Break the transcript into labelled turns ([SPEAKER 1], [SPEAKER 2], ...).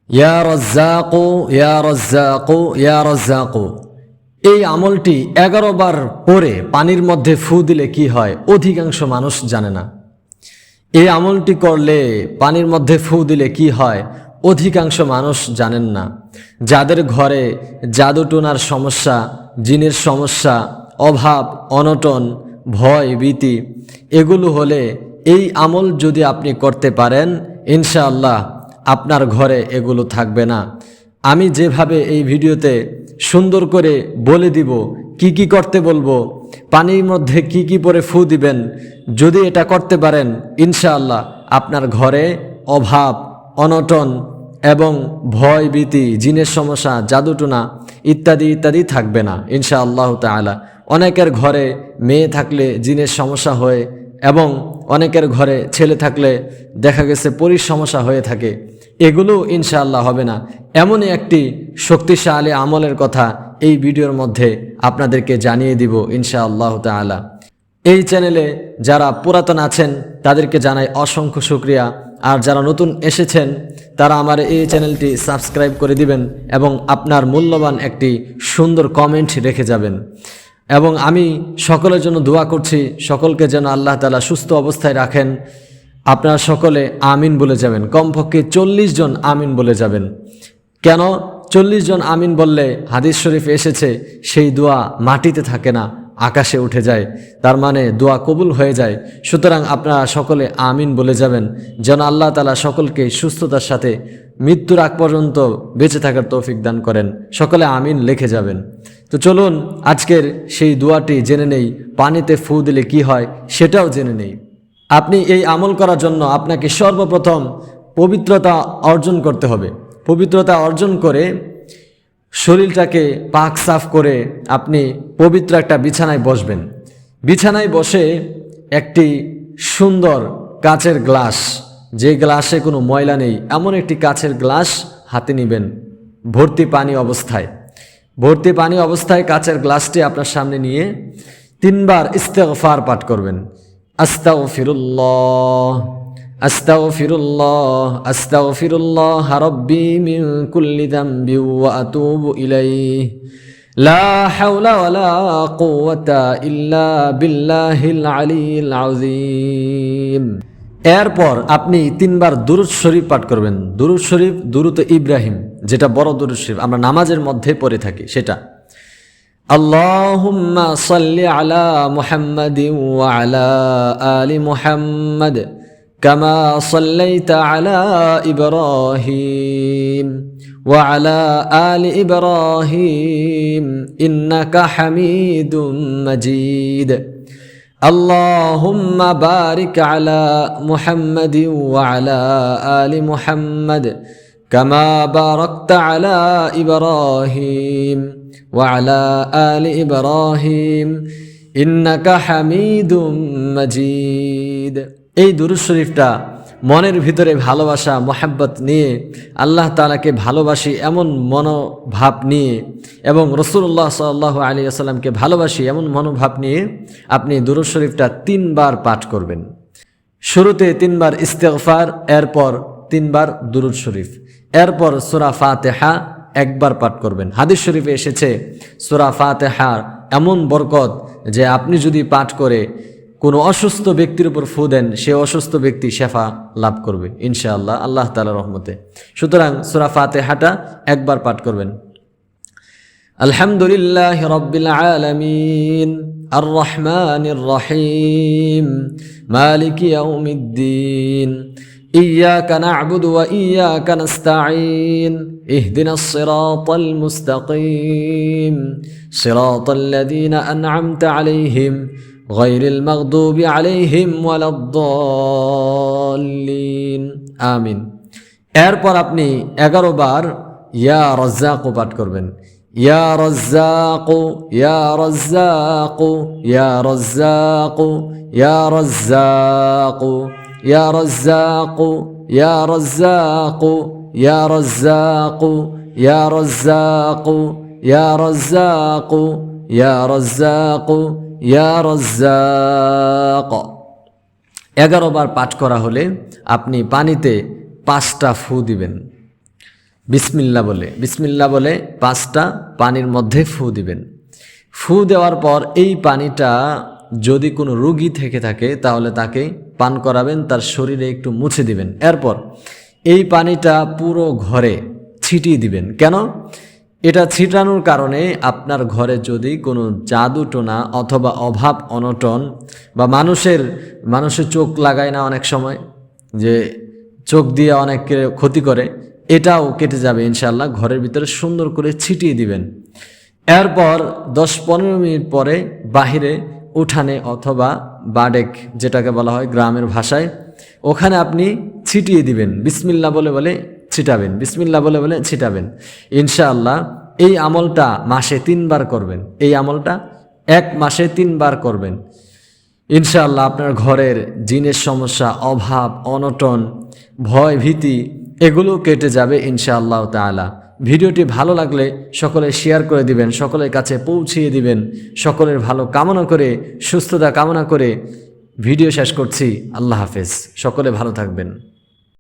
[SPEAKER 1] ইয়া রাজ্জাকু ইয়া রাজ্জাকু ইয়া রাজ্জাকু। এই আমলটি 11 বার পরে পানির মধ্যে ফু দিলে কি হয় অধিকাংশ মানুষ জানে না। এই আমলটি করলে পানির মধ্যে ফু দিলে কি হয় অধিকাংশ মানুষ জানেন না। যাদের ঘরে জাদুটোনার সমস্যা, জিনের সমস্যা, অভাব অনটন, ভয় ভীতি এগুলো হলে এই আমল যদি আপনি করতে পারেন ইনশাআল্লাহ আপনার ঘরে এগুলো থাকবে না। আমি যেভাবে এই ভিডিওতে সুন্দর করে বলে দিব কি কি করতে বলবো, পানির মধ্যে কি কি পরে ফু দিবেন, যদি এটা করতে পারেন ইনশাআল্লাহ আপনার ঘরে অভাব অনটন এবং ভয় ভীতি, জিনের সমস্যা, জাদুটোনা ইত্যাদি ইত্যাদি থাকবে না ইনশাআল্লাহ তাআলা। অনেকের ঘরে মেয়ে থাকলে জিনের সমস্যা হয় এবং অনেকের ঘরে ছেলে থাকলে দেখা গেছে পরীর সমস্যা হয়ে থাকে, এগুলো ইনশাআল্লাহ হবে না। এমনই একটি শক্তিশালী আমলের কথা এই ভিডিওর মধ্যে আপনাদেরকে জানিয়ে দিব ইনশাআল্লাহ তাআলা। এই চ্যানেলে যারা পুরাতন আছেন তাদেরকে জানাই অসংখ্য শুকরিয়া, আর যারা নতুন এসেছেন তারা আমার এই চ্যানেলটি সাবস্ক্রাইব করে দিবেন এবং আপনার মূল্যবান একটি সুন্দর কমেন্ট রেখে যাবেন। এবং আমি সকলের জন্য দোয়া করছি, সকলকে যেন আল্লাহ তাআলা সুস্থ অবস্থায় রাখেন। আপনারা সকলে আমিন বলে যাবেন, কমপক্ষে 40 জন আমিন বলে যাবেন। কেন 40 জন আমিন বললে হাদিস শরীফে এসেছে সেই দোয়া মাটিতে থাকে না, আকাশে উঠে যায়, তার মানে দোয়া কবুল হয়ে যায়। সুতরাং আপনারা সকলে আমিন বলে যাবেন যেন আল্লাহ তাআলা সকলকে সুস্থতার সাথে মৃত্যুর আগ পর্যন্ত বেঁচে থাকার তৌফিক দান করেন। সকলে আমিন লিখে যাবেন। তো চলুন আজকের সেই দোয়াটি জেনে নেই, পানিতে ফু দিলে কি হয় সেটাও জেনে নেই। আপনি এই আমল করার জন্য আপনাকে সর্বপ্রথম পবিত্রতা অর্জন করতে হবে। পবিত্রতা অর্জন করে শরীরটাকে পাক সাফ করে আপনি পবিত্র একটা বিছানায় বসবেন। বিছানায় বসে একটি সুন্দর কাচের গ্লাস, যে গ্লাসে কোনো ময়লা নেই এমন একটি কাচের গ্লাস হাতে নেবেন ভর্তি পানি অবস্থায়। ভর্তি পানি অবস্থায় কাচের গ্লাসটি আপনার সামনে নিয়ে 3 বার ইস্তেগফার পাঠ করবেন। আস্তাগফিরুল্লাহ আস্তাগফিরুল্লাহ আস্তাগফিরুল্লাহ রাব্বি মিন কুল্লি যামবি ওয়া আতুবু ইলাইহি লা হাওলা ওয়ালা কুওয়াতা ইল্লা বিল্লাহিল আলিয়্যিল আযীম। এরপর আপনি 3 বার দুরূদ শরীফ পাঠ করবেন। দুরূদ শরীফ দুরূদ ইব্রাহিম, যেটা বড় দুরূদ শরীফ আমরা নামাজের মধ্যে পড়ে থাকি সেটা। আল্লাহুম্মা সাল্লি আলা মুহাম্মাদিন ওয়া আলা আলি মুহাম্মাদ কামা সাল্লাইতা আলা ইব্রাহিম ওয়া আলা আলি ইব্রাহিম ইন্নাকা হামিদুম মাজিদ। আল্লাহুম্মা বারিক আলা মুহাম্মাদিন ওয়া আলা আলি মুহাম্মাদ কামা বারাকতা আলা ইব্রাহিম ওয়া আলা আলি ইব্রাহিম ইন্নাকা হামিদুম মাজিদ। এই দুরূদ শরীফটা মনের ভিতরে ভালোবাসা মোহাব্বত নিয়ে, আল্লাহ তাআলাকে ভালোবাসি এমন মনোভাব নিয়ে এবং রাসূলুল্লাহ সাল্লাল্লাহু আলাইহি ওয়াসাল্লামকে ভালোবাসি এমন মনোভাব নিয়ে আপনি দুরূদ শরীফটা 3 বার পাঠ করবেন। শুরুতে 3 বার ইস্তেগফার, এরপর 3 বার দুরূদ শরীফ, এরপর সূরা ফাতিহা 1 বার পাঠ করবেন। হাদিস শরীফে এসেছে সূরা ফাতিহার এমন বরকত যে আপনি যদি পাঠ করে কোনো অসুস্থ ব্যক্তির উপর ফু দেন সে অসুস্থ ব্যক্তি শেফা লাভ করবে ইনশাআল্লাহ আল্লাহ তাআলার রহমতে। সুতরাং সূরা ফাতিহাটা 1 বার পাঠ করবেন। আলহামদুলিল্লাহি রাব্বিল আলামিন আর রহমানির রহিম মালিকি ইয়াউমিদ্দিন ইয়্যাকা না'বুদু ওয়া ইয়্যাকা নাস্তাঈন ইহদিনাস সিরাতাল মুস্তাকিম সিরাতাল লাযীনা আন'আমতা আলাইহিম গায়রিল মাগদুবি আলাইহিম ওয়ালাদ-দাল্লিন আমিন। এরপর আপনি 11 বার ইয়া রাজ্জাকু পাঠ করবেন। ইয়া রাজ্জাকু ইয়া রাজ্জাকু ইয়া রাজ্জাকু ইয়া রাজ্জাকু ইয়া রাজ্জাকু ইয়া রাজ্জাকু ইয়া রাজ্জাকু ইয়া রাজ্জাকু ইয়া রাজ্জাকু ইয়া রাজ্জাকু ইয়া রাজ্জাক। 11 বার পাঠ করা হলে আপনি পানিতে 5টা ফু দিবেন। বিসমিল্লাহ বলে 5টা পানির মধ্যে ফু দিবেন। ফু দেওয়ার পর এই পানিটা যদি কোনো রোগী থেকে থাকে তাহলে তাকে পান করাবেন, তার শরীরে একটু মুছে দিবেন। এরপর এই পানিটা পুরো ঘরে ছিটিয়ে দিবেন। কেন? এটা ছিটানোর কারণে আপনার ঘরে যদি কোনো জাদু টোনা অথবা অভাব অনটন বা মানুষের চোখ লাগায় না অনেক সময়, যে চোখ দিয়ে অনেক ক্ষতি করে, এটাও কেটে যাবে ইনশাআল্লাহ। ঘরের ভিতরে সুন্দর করে ছিটিয়ে দিবেন। এরপর 10-15 মিনিট পরে বাহিরে উঠানে অথবা বাডেক যেটাকে বলা হয় গ্রামের ভাষায়, ওখানে আপনি ছিটিয়ে দিবেন। বিসমিল্লাহ বলে ছিটাবেন, বিসমিল্লাহ বলে ছিটাবেন। ইনশাআল্লাহ এই আমলটা মাসে 3 বার করবেন। এই আমলটা 1 মাসে 3 বার করবেন। ইনশাআল্লাহ আপনার ঘরের জিনের সমস্যা, অভাব অনটন, ভয় ভীতি এগুলো কেটে যাবে ইনশাআল্লাহ তাআলা। ভিডিওটি ভালো লাগলে সকলে শেয়ার করে দিবেন, সকলের কাছে পৌঁছিয়ে দিবেন। সকলের ভালো কামনা করে, সুস্থতা কামনা করে ভিডিও শেষ করছি। আল্লাহ হাফেজ। সকলে ভালো থাকবেন।